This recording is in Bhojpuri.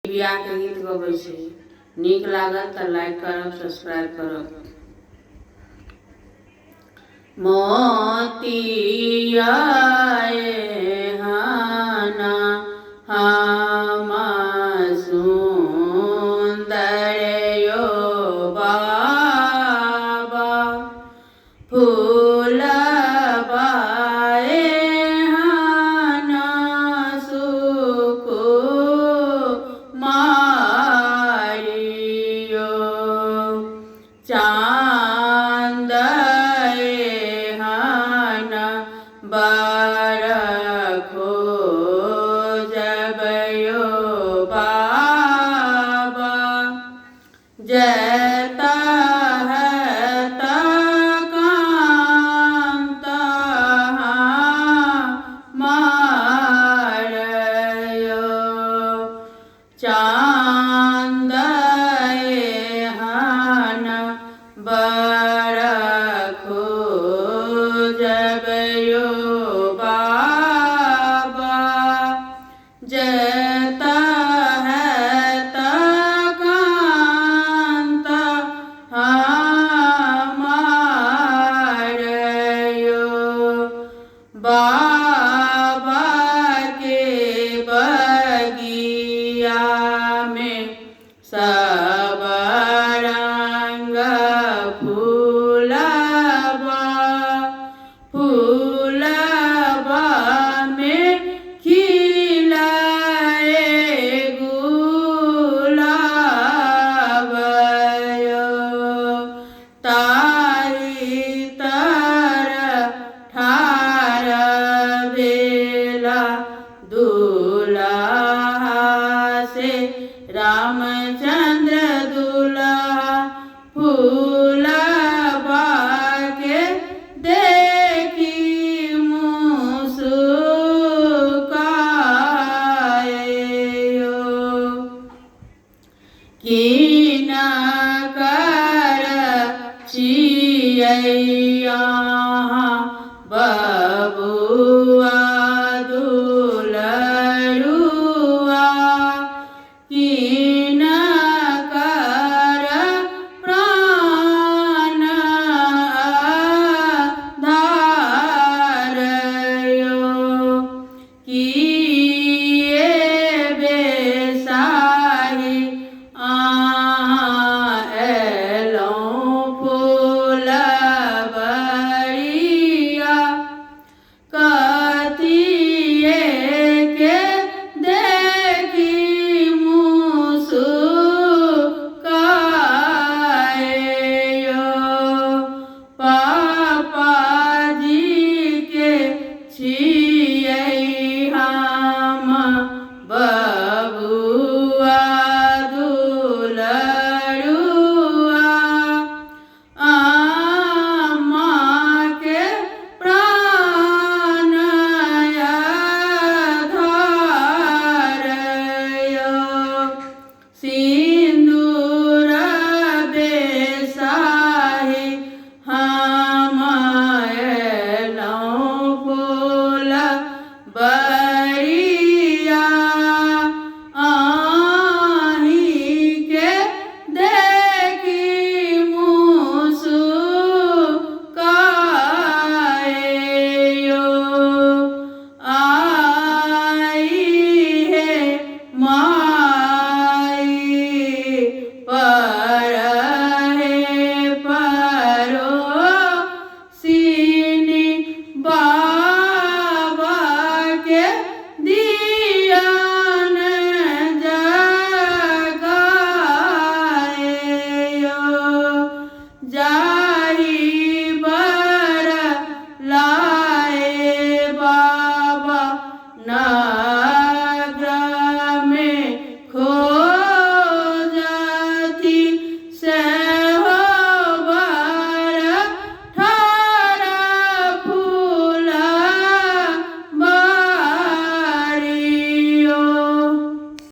बियाह के गीत गबै छी। नीक लागल तऽ लाइक करब, सब्सक्राइब करब। मोतिया हाना हम सुंदर यो बाबा फूल चांद हन बरखो जबयो बाबा जता है तकांत मारयो चांद बरखो जबयो बाबा जता है तकांत मारयो बाबा के बगिया में सब रंग फूलबा में खिलाए गुलाब तारी तर ठार बेला दूल्हा से रामचंद्र दूल्हा फूलबा के देखी मुस्काए कि